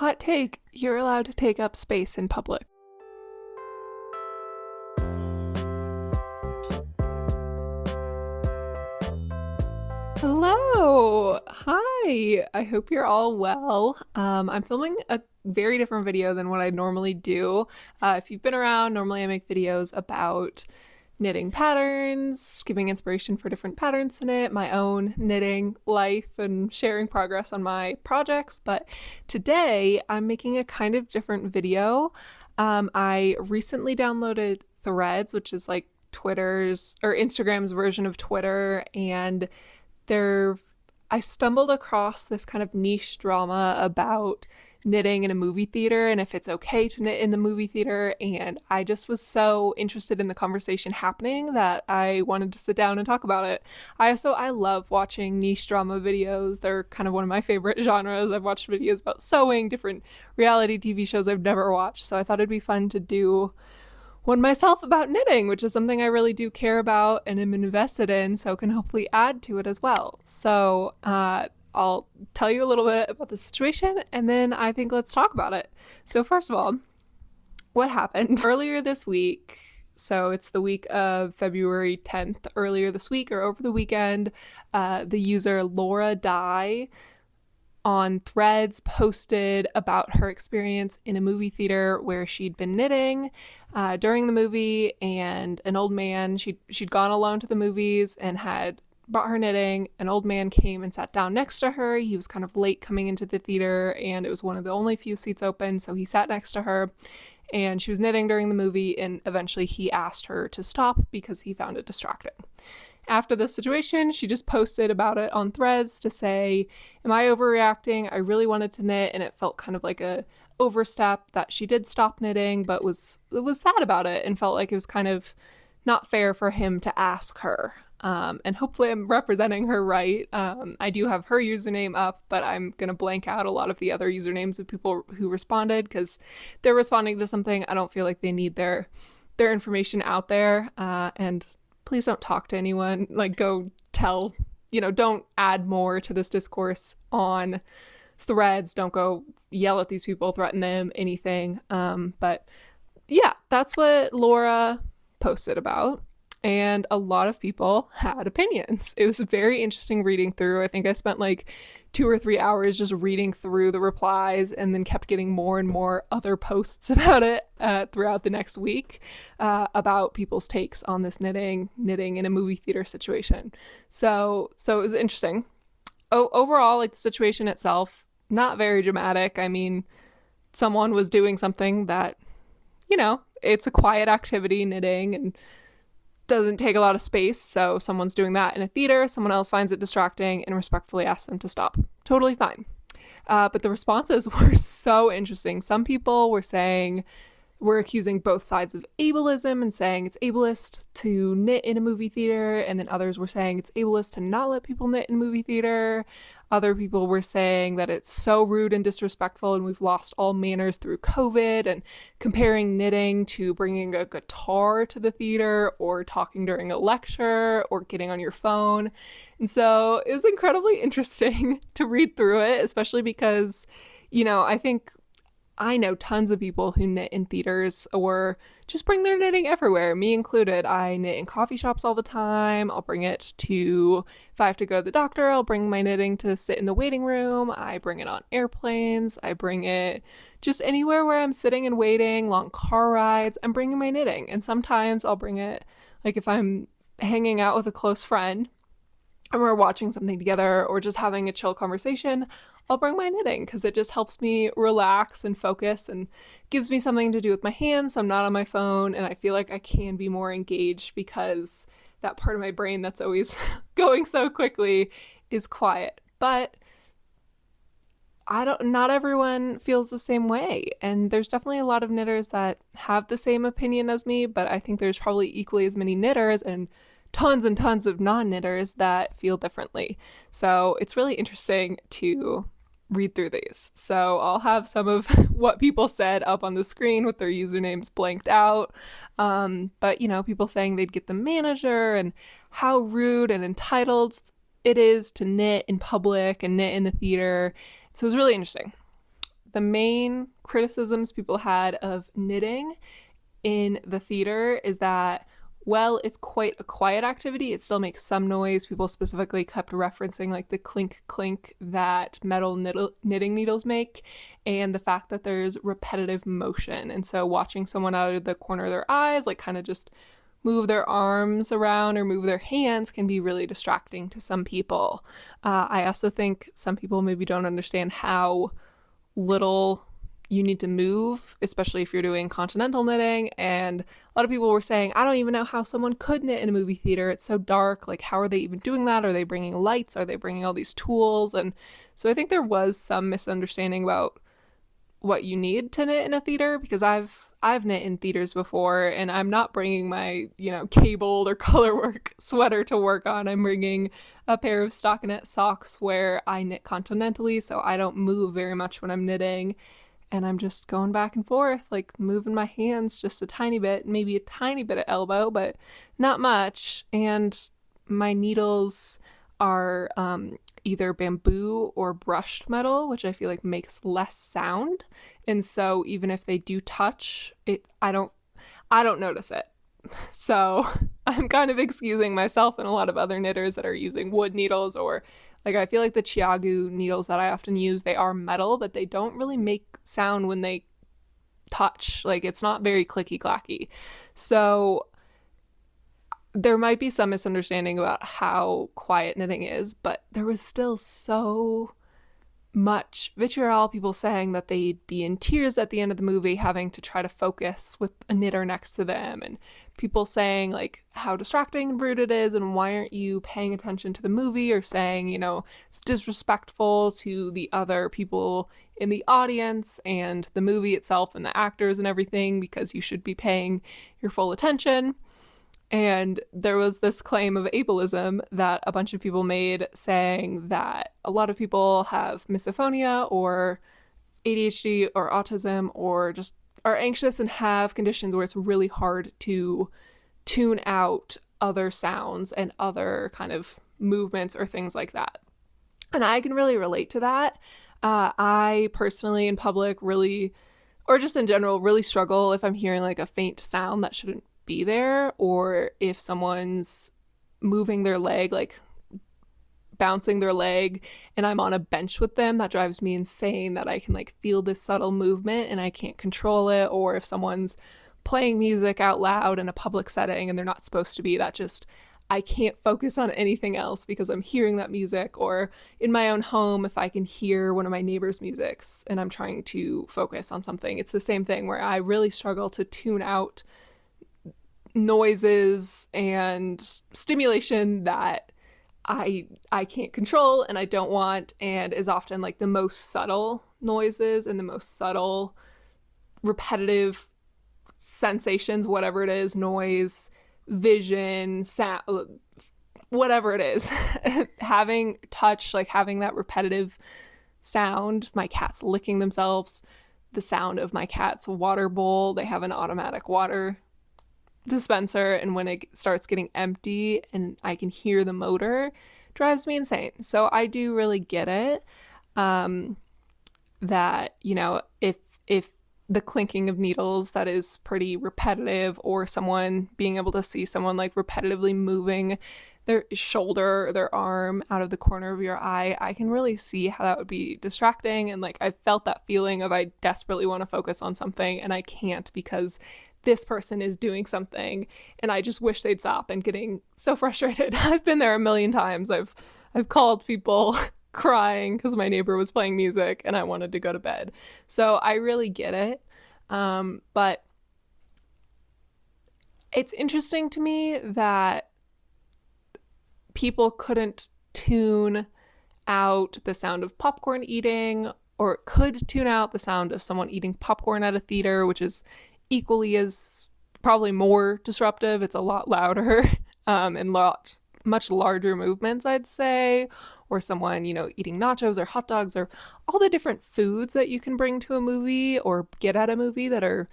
Hot take, you're allowed to take up space in public. Hello! Hi! I hope you're all well. I'm filming a very different video than what I normally do. If you've been around, normally I make videos about knitting patterns, giving inspiration for different patterns in it, my own knitting life, and sharing progress on my projects. But today I'm making a kind of different video. I recently downloaded Threads, which is like Twitter's or Instagram's version of Twitter, and there I stumbled across this kind of niche drama about knitting in a movie theater and if it's okay to knit in the movie theater, and I just was so interested in the conversation happening that I wanted to sit down and talk about it. I love watching niche drama videos. They're kind of one of my favorite genres. I've watched videos about sewing, different reality TV shows I've never watched, so I thought it'd be fun to do one myself about knitting, which is something I really do care about and am invested in, so can hopefully add to it as well. So I'll tell you a little bit about the situation, and then I think let's talk about it. So first of all, what happened earlier this week? So it's the week of February 10th. Earlier this week or over the weekend, the user Laura Dye on Threads posted about her experience in a movie theater where she'd been knitting during the movie, and an old man, she'd gone alone to the movies and had brought her knitting. An old man came and sat down next to her. He was kind of late coming into the theater, and it was one of the only few seats open, so he sat next to her, and she was knitting during the movie, and eventually he asked her to stop because he found it distracting. After this situation, she just posted about it on Threads to say, am I overreacting? I really wanted to knit, and it felt kind of like a overstep that she did stop knitting, but was sad about it and felt like it was kind of not fair for him to ask her. And hopefully I'm representing her right. I do have her username up, but I'm going to blank out a lot of the other usernames of people who responded because they're responding to something. I don't feel like they need their information out there. And please don't talk to anyone. Like, go tell, don't add more to this discourse on Threads. Don't go yell at these people, threaten them, anything. But yeah, that's what Laura posted about. And a lot of people had opinions. It was very interesting reading through. I think I spent like 2 or 3 hours just reading through the replies, and then kept getting more and more other posts about it throughout the next week about people's takes on this knitting in a movie theater situation. So it was interesting. Overall, like, the situation itself, not very dramatic. I mean, someone was doing something that, it's a quiet activity, knitting, and doesn't take a lot of space, so someone's doing that in a theater, someone else finds it distracting and respectfully asks them to stop. Totally fine. But the responses were so interesting. Some people were accusing both sides of ableism and saying it's ableist to knit in a movie theater, and then others were saying it's ableist to not let people knit in a movie theater. Other people were saying that it's so rude and disrespectful and we've lost all manners through COVID, and comparing knitting to bringing a guitar to the theater or talking during a lecture or getting on your phone. And so it was incredibly interesting to read through it, especially because, I know tons of people who knit in theaters or just bring their knitting everywhere, me included. I knit in coffee shops all the time. I'll bring it if I have to go to the doctor, I'll bring my knitting to sit in the waiting room. I bring it on airplanes. I bring it just anywhere where I'm sitting and waiting, long car rides. I'm bringing my knitting. And sometimes I'll bring it, like, if I'm hanging out with a close friend and we're watching something together or just having a chill conversation, I'll bring my knitting because it just helps me relax and focus and gives me something to do with my hands, so I'm not on my phone, and I feel like I can be more engaged because that part of my brain that's always going so quickly is quiet. But not everyone feels the same way, and there's definitely a lot of knitters that have the same opinion as me, but I think there's probably equally as many knitters and tons of non-knitters that feel differently. So it's really interesting to read through these. So I'll have some of what people said up on the screen with their usernames blanked out. But people saying they'd get the manager and how rude and entitled it is to knit in public and knit in the theater. So it was really interesting. the main criticisms people had of knitting in the theater is that, well, it's quite a quiet activity. It still makes some noise. People specifically kept referencing like the clink clink that metal knitting needles make, and the fact that there's repetitive motion. And so watching someone out of the corner of their eyes, like kind of just move their arms around or move their hands, can be really distracting to some people. I also think some people maybe don't understand how little you need to move, especially if you're doing continental knitting. And a lot of people were saying, I don't even know how someone could knit in a movie theater. It's so dark. Like, how are they even doing that? Are they bringing lights? Are they bringing all these tools? And so I think there was some misunderstanding about what you need to knit in a theater, because I've knit in theaters before, and I'm not bringing my, cabled or colorwork sweater to work on. I'm bringing a pair of stockinette socks where I knit continentally, so I don't move very much when I'm knitting. And I'm just going back and forth, like moving my hands just a tiny bit, maybe a tiny bit at elbow, but not much. And my needles are either bamboo or brushed metal, which I feel like makes less sound. And so even if they do touch it, I don't notice it. So I'm kind of excusing myself and a lot of other knitters that are using wood needles, or like I feel like the Chiagu needles that I often use, they are metal, but they don't really make sound when they touch. Like it's not very clicky clacky. So there might be some misunderstanding about how quiet knitting is, but there was still so much vitriol, people saying that they'd be in tears at the end of the movie having to try to focus with a knitter next to them, and people saying like how distracting and rude it is, and why aren't you paying attention to the movie, or saying, it's disrespectful to the other people in the audience and the movie itself and the actors and everything, because you should be paying your full attention. And there was this claim of ableism that a bunch of people made, saying that a lot of people have misophonia or ADHD or autism, or just are anxious and have conditions where it's really hard to tune out other sounds and other kind of movements or things like that. And I can really relate to that. I personally in public really, or just in general, really struggle if I'm hearing like a faint sound that shouldn't be there, or if someone's moving their leg, like bouncing their leg, and I'm on a bench with them. That drives me insane, that I can like feel this subtle movement and I can't control it. Or if someone's playing music out loud in a public setting and they're not supposed to be, that just, I can't focus on anything else because I'm hearing that music. Or in my own home, if I can hear one of my neighbors' musics and I'm trying to focus on something, it's the same thing where I really struggle to tune out noises and stimulation that I can't control and I don't want, and is often like the most subtle noises and the most subtle repetitive sensations, whatever it is, noise, vision, sound, whatever it is. Having touch, like having that repetitive sound, my cat's licking themselves, the sound of my cat's water bowl, they have an automatic water dispenser, and when it starts getting empty and I can hear the motor, drives me insane. So I do really get it, that if the clinking of needles that is pretty repetitive, or someone being able to see someone like repetitively moving their shoulder or their arm out of the corner of your eye, I can really see how that would be distracting. And like I felt that feeling of I desperately want to focus on something and I can't because this person is doing something and I just wish they'd stop, and getting so frustrated. I've been there a million times. I've called people crying because my neighbor was playing music and I wanted to go to bed. So I really get it. But it's interesting to me that people couldn't tune out the sound of popcorn eating, or could tune out the sound of someone eating popcorn at a theater, which is equally as, probably more disruptive. It's a lot louder, and much larger movements, I'd say. Or someone, eating nachos or hot dogs, or all the different foods that you can bring to a movie or get at a movie that are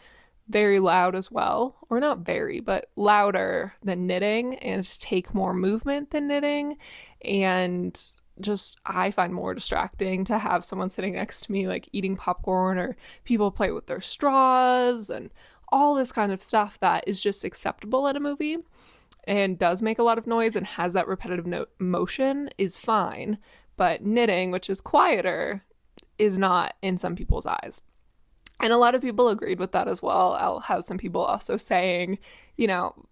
very loud as well. Or not very, but louder than knitting, and take more movement than knitting. And just I find more distracting to have someone sitting next to me like eating popcorn, or people play with their straws and all this kind of stuff that is just acceptable at a movie and does make a lot of noise and has that repetitive motion is fine. But knitting, which is quieter, is not in some people's eyes. And a lot of people agreed with that as well. I'll have some people also saying,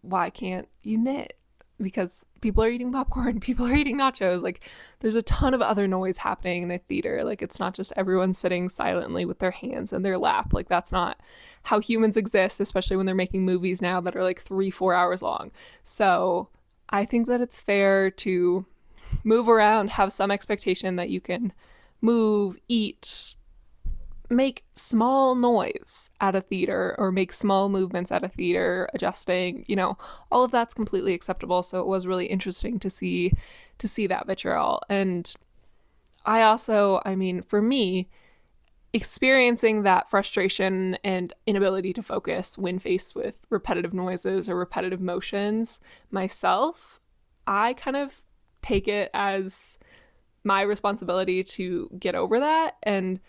why can't you knit? Because people are eating popcorn, people are eating nachos. Like, there's a ton of other noise happening in a theater. Like, it's not just everyone sitting silently with their hands in their lap. Like, that's not how humans exist, especially when they're making movies now that are like 3-4 hours long. So I think that it's fair to move around, have some expectation that you can move, eat, make small noise at a theater, or make small movements at a theater, adjusting, all of that's completely acceptable. So it was really interesting to see that vitriol. And for me, experiencing that frustration and inability to focus when faced with repetitive noises or repetitive motions myself, I kind of take it as my responsibility to get over that. And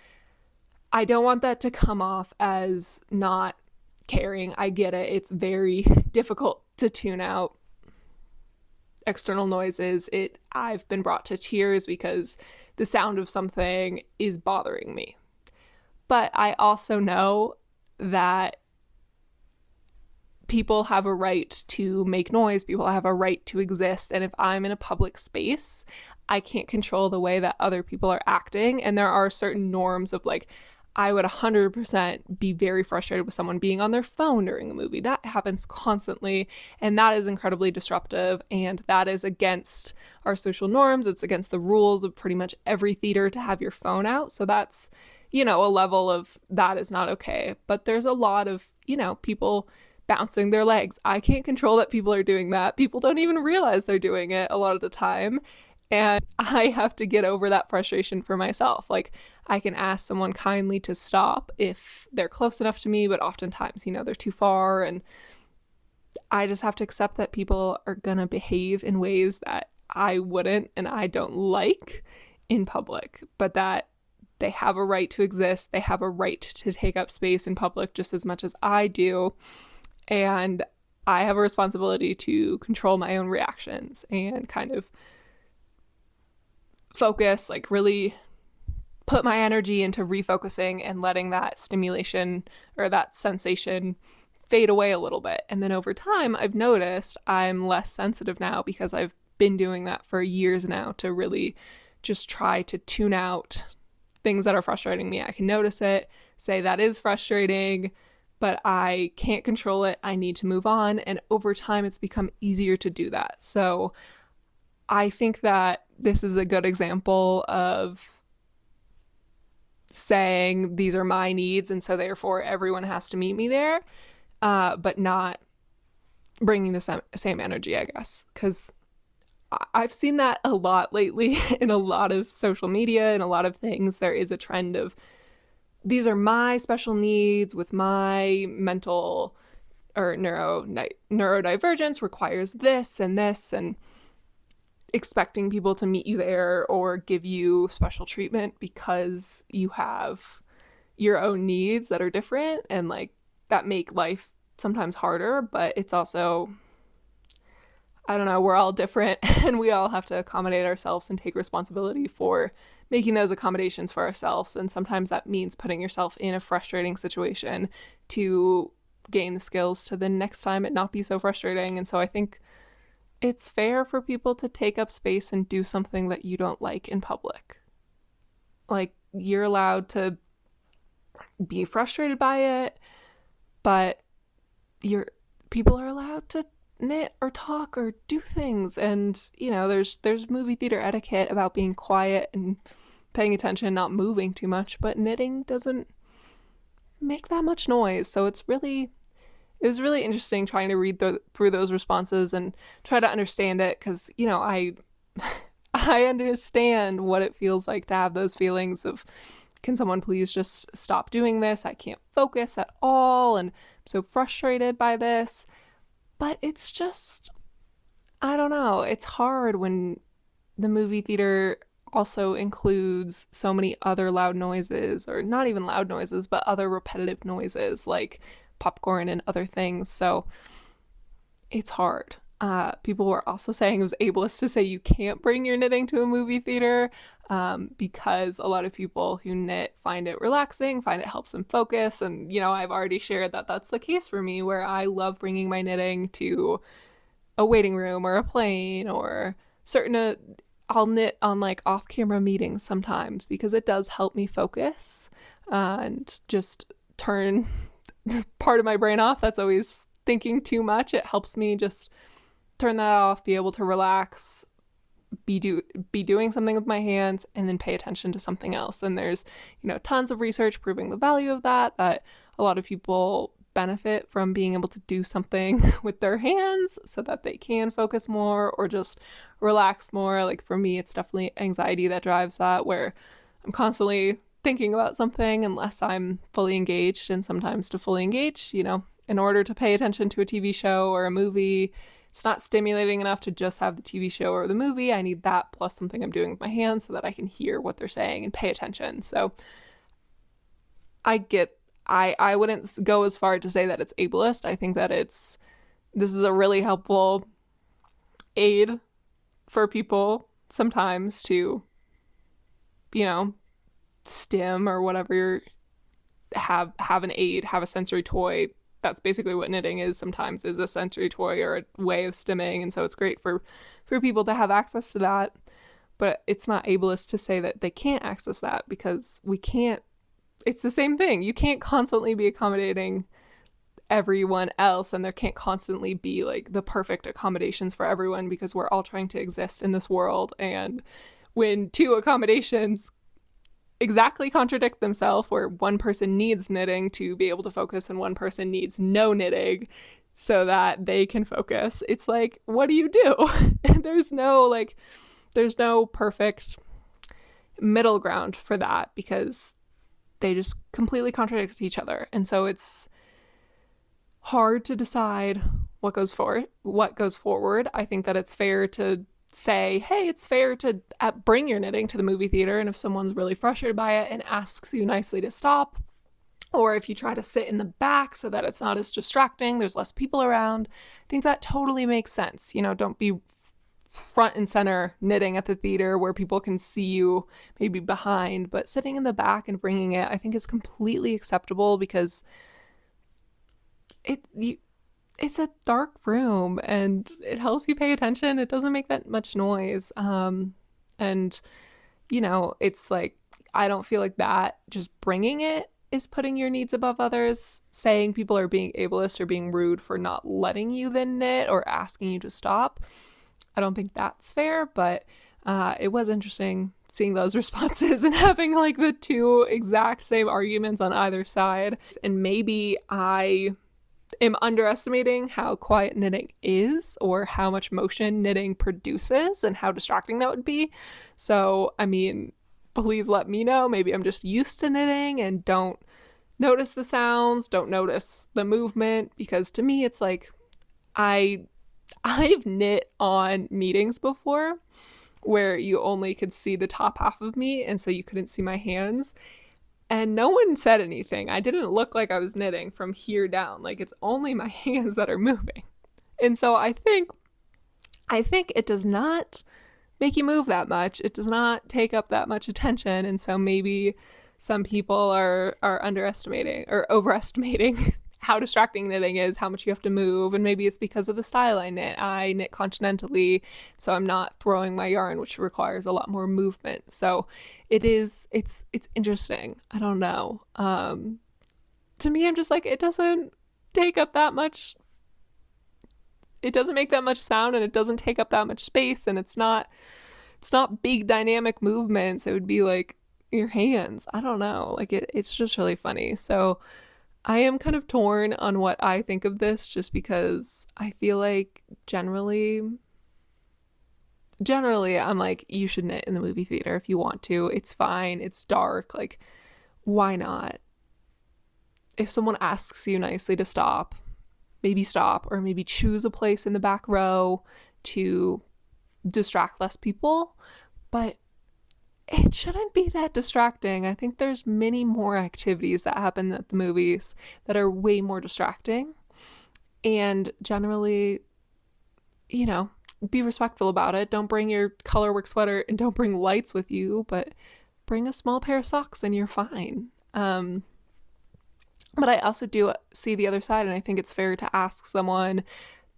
I don't want that to come off as not caring. I get it. It's very difficult to tune out external noises. I've been brought to tears because the sound of something is bothering me. But I also know that people have a right to make noise. People have a right to exist. And if I'm in a public space, I can't control the way that other people are acting. And there are certain norms of like, I would 100% be very frustrated with someone being on their phone during a movie. That happens constantly, and that is incredibly disruptive, and that is against our social norms. It's against the rules of pretty much every theater to have your phone out. So that's, a level of that is not okay. But there's a lot of, people bouncing their legs. I can't control that people are doing that. People don't even realize they're doing it a lot of the time. And I have to get over that frustration for myself. Like, I can ask someone kindly to stop if they're close enough to me, but oftentimes, they're too far. And I just have to accept that people are going to behave in ways that I wouldn't and I don't like in public, but that they have a right to exist. They have a right to take up space in public just as much as I do. And I have a responsibility to control my own reactions and kind of focus, like really put my energy into refocusing and letting that stimulation or that sensation fade away a little bit. And then over time, I've noticed I'm less sensitive now because I've been doing that for years now to really just try to tune out things that are frustrating me. I can notice it, say that is frustrating, but I can't control it. I need to move on. And over time, it's become easier to do that. So I think that this is a good example of saying these are my needs, and so therefore everyone has to meet me there, but not bringing the same energy, I guess. Because I've seen that a lot lately in a lot of social media and a lot of things. There is a trend of these are my special needs with my mental or neurodivergence requires this, and expecting people to meet you there or give you special treatment because you have your own needs that are different and like that make life sometimes harder. But it's also, I don't know, we're all different and we all have to accommodate ourselves and take responsibility for making those accommodations for ourselves. And sometimes that means putting yourself in a frustrating situation to gain the skills to the next time it not be so frustrating. And so I think it's fair for people to take up space and do something that you don't like in public. Like, you're allowed to be frustrated by it, but people are allowed to knit or talk or do things. And, there's movie theater etiquette about being quiet and paying attention, not moving too much, but knitting doesn't make that much noise. So it was really interesting trying to read through those responses and try to understand it because, I understand what it feels like to have those feelings of, can someone please just stop doing this? I can't focus at all, and I'm so frustrated by this. But it's just, I don't know, it's hard when the movie theater also includes so many other loud noises, or not even loud noises, but other repetitive noises like popcorn and other things. So it's hard. People were also saying it was ableist to say you can't bring your knitting to a movie theater, because a lot of people who knit find it relaxing, find it helps them focus. And, I've already shared that that's the case for me, where I love bringing my knitting to a waiting room or a plane or I'll knit on like off camera meetings sometimes because it does help me focus, and just turn part of my brain off that's always thinking too much. It helps me just turn that off, be able to relax, be doing something with my hands, and then pay attention to something else. And there's, tons of research proving the value of that a lot of people benefit from being able to do something with their hands so that they can focus more or just relax more. Like for me, it's definitely anxiety that drives that, where I'm constantly thinking about something unless I'm fully engaged. And sometimes to fully engage, in order to pay attention to a TV show or a movie, it's not stimulating enough to just have the TV show or the movie. I need that plus something I'm doing with my hands so that I can hear what they're saying and pay attention. So I wouldn't go as far to say that it's ableist. I think that this is a really helpful aid for people sometimes to, stim or whatever, have an aid, have a sensory toy. That's basically what knitting is sometimes, is a sensory toy or a way of stimming. And so it's great for people to have access to that. But it's not ableist to say that they can't access that, because we can't. It's the same thing. You can't constantly be accommodating everyone else, and there can't constantly be like the perfect accommodations for everyone, because we're all trying to exist in this world. And when two accommodations exactly contradict themselves, where one person needs knitting to be able to focus and one person needs no knitting so that they can focus, it's like, what do you do? there's no perfect middle ground for that, because they just completely contradict each other. And so it's hard to decide what goes forward. I think that it's fair to say, hey, it's fair to bring your knitting to the movie theater. And if someone's really frustrated by it and asks you nicely to stop, or if you try to sit in the back so that it's not as distracting, there's less people around, I think that totally makes sense. Don't be front and center knitting at the theater where people can see you maybe behind, but sitting in the back and bringing it, I think, is completely acceptable, because it's a dark room and it helps you pay attention. It doesn't make that much noise. And it's like, I don't feel like that just bringing it is putting your needs above others. Saying people are being ableist or being rude for not letting you then knit or asking you to stop, I don't think that's fair. But it was interesting seeing those responses and having like the two exact same arguments on either side. And maybe I am underestimating how quiet knitting is, or how much motion knitting produces and how distracting that would be. So, I mean, please let me know. Maybe I'm just used to knitting and don't notice the sounds, don't notice the movement, because to me it's like, I've knit on meetings before where you only could see the top half of me, and so you couldn't see my hands. And no one said anything. I didn't look like I was knitting from here down. Like, it's only my hands that are moving. And so I think it does not make you move that much. It does not take up that much attention. And so maybe some people are underestimating or overestimating how distracting knitting is, how much you have to move. And maybe it's because of the style I knit. I knit continentally, so I'm not throwing my yarn, which requires a lot more movement. So it's interesting. I don't know. To me, I'm just like, it doesn't take up that much. It doesn't make that much sound, and it doesn't take up that much space, and it's not big dynamic movements. It would be like your hands. I don't know. Like it's just really funny. So I am kind of torn on what I think of this, just because I feel like generally I'm like, you should knit in the movie theater if you want to. It's fine. It's dark. Like, why not? If someone asks you nicely to stop, maybe stop, or maybe choose a place in the back row to distract less people. But it shouldn't be that distracting. I think there's many more activities that happen at the movies that are way more distracting. And generally, you know, be respectful about it. Don't bring your colorwork sweater and don't bring lights with you, but bring a small pair of socks and you're fine. But I also do see the other side, and I think it's fair to ask someone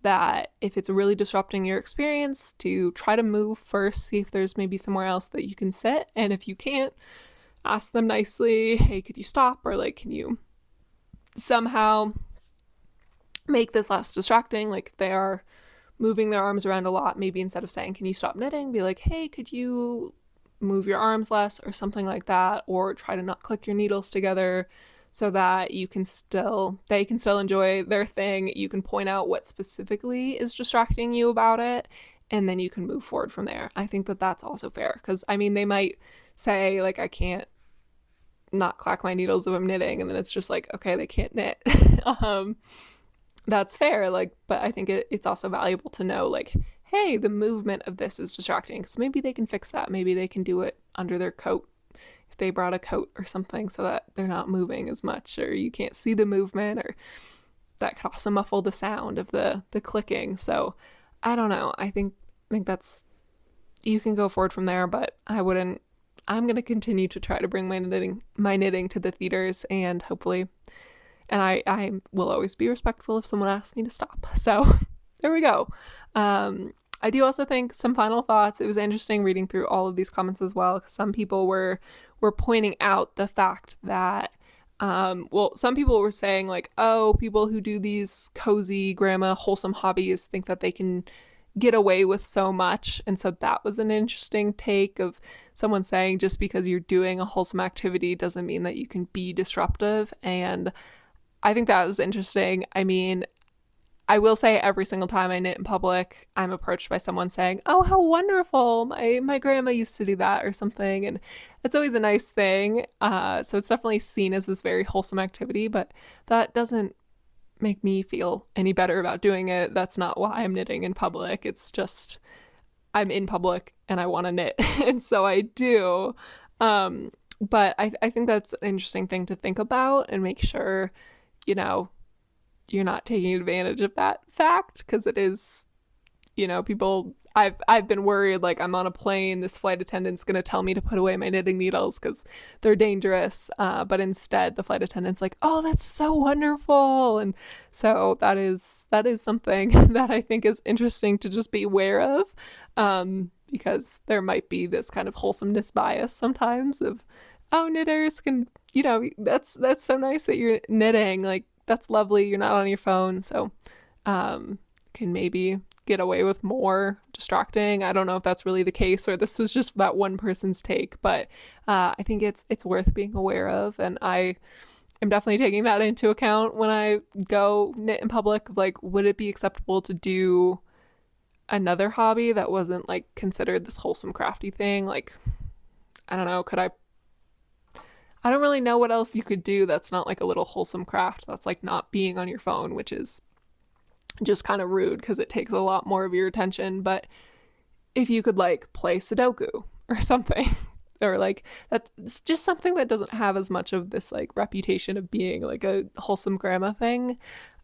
that if it's really disrupting your experience, to try to move first, see if there's maybe somewhere else that you can sit. And if you can't, ask them nicely, hey, could you stop? Or like, can you somehow make this less distracting? Like if they are moving their arms around a lot, maybe instead of saying, can you stop knitting, be like, hey, could you move your arms less or something like that, or try to not click your needles together so that they can still enjoy their thing. You can point out what specifically is distracting you about it, and then you can move forward from there. I think that that's also fair, because I mean, they might say like, I can't not clack my needles if I'm knitting, and then it's just like, okay, they can't knit. um that's fair, like, but I think it's also valuable to know like, hey, the movement of this is distracting, because maybe they can fix that. Maybe they can do it under their coat if they brought a coat or something, so that they're not moving as much, or you can't see the movement, or that could also muffle the sound of the clicking. So I don't know. I think that's, you can go forward from there, but I wouldn't. I'm going to continue to try to bring my knitting to the theaters, and hopefully, and I will always be respectful if someone asks me to stop. So there we go. I do also think, some final thoughts. It was interesting reading through all of these comments as well, because some people were pointing out the fact that, well, some people were saying like, oh, people who do these cozy grandma wholesome hobbies think that they can get away with so much. And so that was an interesting take of someone saying, just because you're doing a wholesome activity doesn't mean that you can be disruptive. And I think that was interesting. I mean, I will say, every single time I knit in public, I'm approached by someone saying, oh, how wonderful, my grandma used to do that or something. And it's always a nice thing. So it's definitely seen as this very wholesome activity, but that doesn't make me feel any better about doing it. That's not why I'm knitting in public. It's just, I'm in public and I want to knit. And so I do. But I think that's an interesting thing to think about, and make sure, you know, you're not taking advantage of that fact, because it is, people, I've been worried, like, I'm on a plane, this flight attendant's going to tell me to put away my knitting needles because they're dangerous, but instead the flight attendant's like, oh, that's so wonderful. And so that is something that I think is interesting to just be aware of, because there might be this kind of wholesomeness bias sometimes of, oh, knitters can, that's so nice that you're knitting, like, that's lovely, you're not on your phone, so can maybe get away with more distracting. I don't know if that's really the case, or this was just that one person's take, but I think it's worth being aware of, and I am definitely taking that into account when I go knit in public. Of like, would it be acceptable to do another hobby that wasn't like considered this wholesome crafty thing? Like, I don't know, I don't really know what else you could do that's not like a little wholesome craft, that's like not being on your phone, which is just kind of rude because it takes a lot more of your attention. But if you could like play Sudoku or something, or like, that's just something that doesn't have as much of this like reputation of being like a wholesome grandma thing.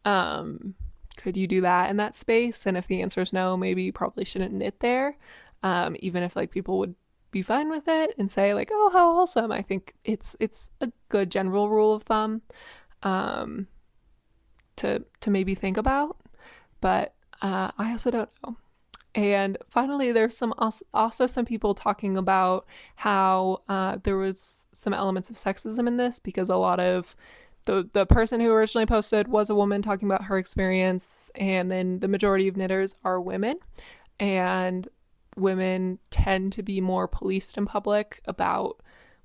Could you do that in that space? And if the answer is no, maybe you probably shouldn't knit there. Even if like people would be fine with it and say like, oh, how wholesome. I think it's a good general rule of thumb to maybe think about, but I also don't know. And finally, there's also some people talking about how there was some elements of sexism in this, because a lot of the person who originally posted was a woman talking about her experience, and then the majority of knitters are women, and women tend to be more policed in public about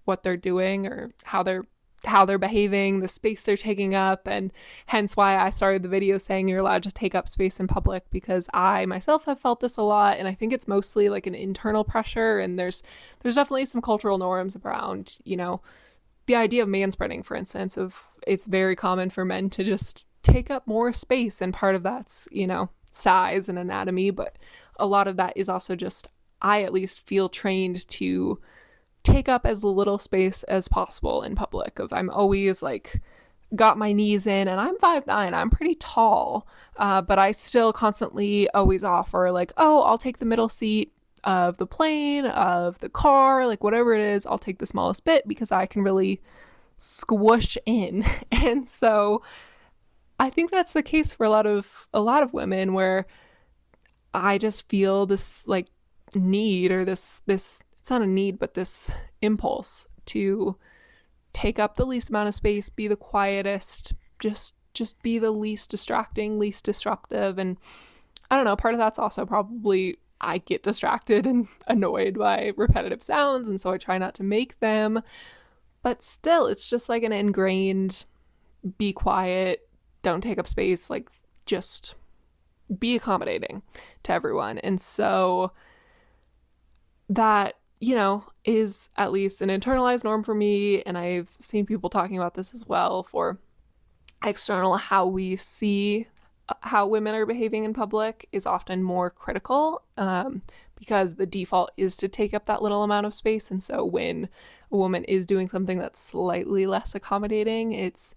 what they're doing or how they're behaving, the space they're taking up, and hence why I started the video saying you're allowed to take up space in public, because I myself have felt this a lot, and I think it's mostly like an internal pressure, and there's definitely some cultural norms around, the idea of manspreading, for instance, of it's very common for men to just take up more space, and part of that's, size and anatomy, but a lot of that is also just, I at least feel trained to take up as little space as possible in public. Of I'm always like got my knees in, and I'm 5'9", I'm pretty tall, but I still constantly always offer like, oh, I'll take the middle seat of the plane, of the car, like whatever it is, I'll take the smallest bit because I can really squish in. And so I think that's the case for a lot of women, where I just feel this like need, or this it's not a need, but this impulse to take up the least amount of space, be the quietest, just be the least distracting, least disruptive. And I don't know, part of that's also probably I get distracted and annoyed by repetitive sounds, and so I try not to make them. But still, it's just like an ingrained be quiet, don't take up space, like just be accommodating to everyone. And so that, is at least an internalized norm for me. And I've seen people talking about this as well for external, how we see how women are behaving in public is often more critical, because the default is to take up that little amount of space. And so when a woman is doing something that's slightly less accommodating, it's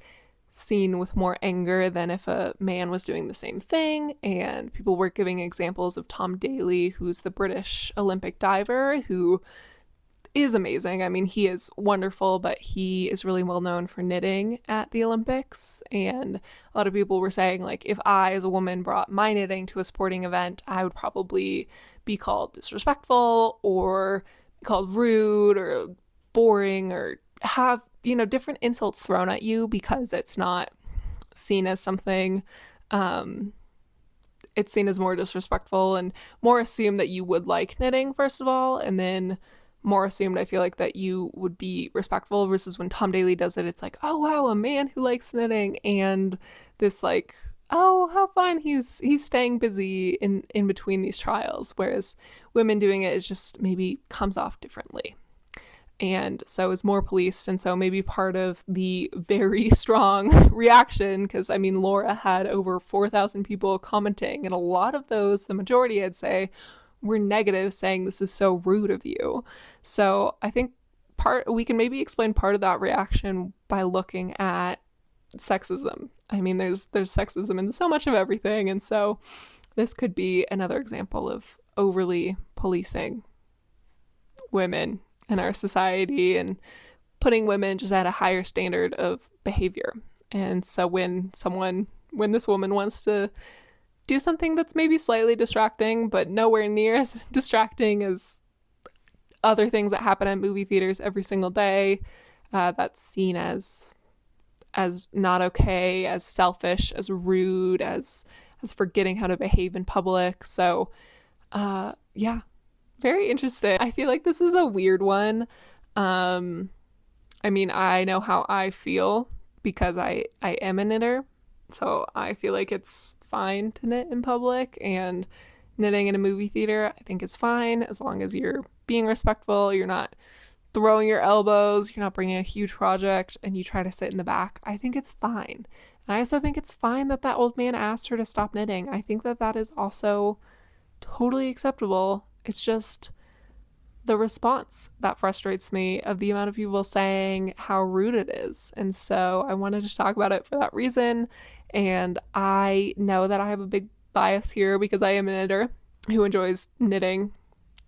seen with more anger than if a man was doing the same thing. And people were giving examples of Tom Daley, who's the British Olympic diver, who is amazing. I mean, he is wonderful, but he is really well known for knitting at the Olympics. And a lot of people were saying, like, if I, as a woman, brought my knitting to a sporting event, I would probably be called disrespectful, or called rude, or boring, or have, different insults thrown at you, because it's not seen as something, it's seen as more disrespectful, and more assumed that you would like knitting, first of all, and then more assumed, I feel like, that you would be respectful, versus when Tom Daley does it, it's like, oh wow, a man who likes knitting, and this like, oh, how fun, he's staying busy in between these trials, whereas women doing it is just maybe comes off differently. And so is more policed. And so maybe part of the very strong reaction, because I mean, Laura had over 4,000 people commenting, and a lot of those, the majority I'd say, were negative, saying this is so rude of you. So I think we can maybe explain part of that reaction by looking at sexism. I mean, there's sexism in so much of everything, and so this could be another example of overly policing women in our society, and putting women just at a higher standard of behavior. And so when this woman wants to do something that's maybe slightly distracting, but nowhere near as distracting as other things that happen at movie theaters every single day, that's seen as not okay, as selfish, as rude, as forgetting how to behave in public. So yeah, very interesting. I feel like this is a weird one. I mean, I know how I feel because I am a knitter. So I feel like it's fine to knit in public, and knitting in a movie theater I think is fine, as long as you're being respectful, you're not throwing your elbows, you're not bringing a huge project, and you try to sit in the back. I think it's fine. And I also think it's fine that old man asked her to stop knitting. I think that is also totally acceptable. It's just the response that frustrates me, of the amount of people saying how rude it is. And so I wanted to talk about it for that reason. And I know that I have a big bias here, because I am a knitter who enjoys knitting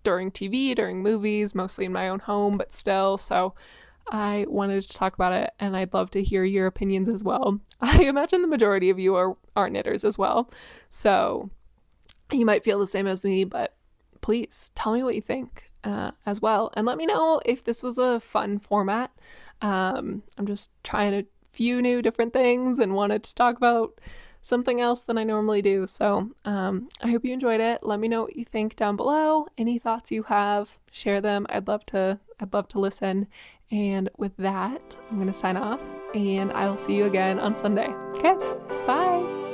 during TV, during movies, mostly in my own home, but still. So I wanted to talk about it, and I'd love to hear your opinions as well. I imagine the majority of you are knitters as well. So you might feel the same as me, but please tell me what you think as well. And let me know if this was a fun format. I'm just trying a few new different things and wanted to talk about something else than I normally do. So I hope you enjoyed it. Let me know what you think down below. Any thoughts you have, share them. I'd love to listen. And with that, I'm going to sign off, and I will see you again on Sunday. Okay, bye.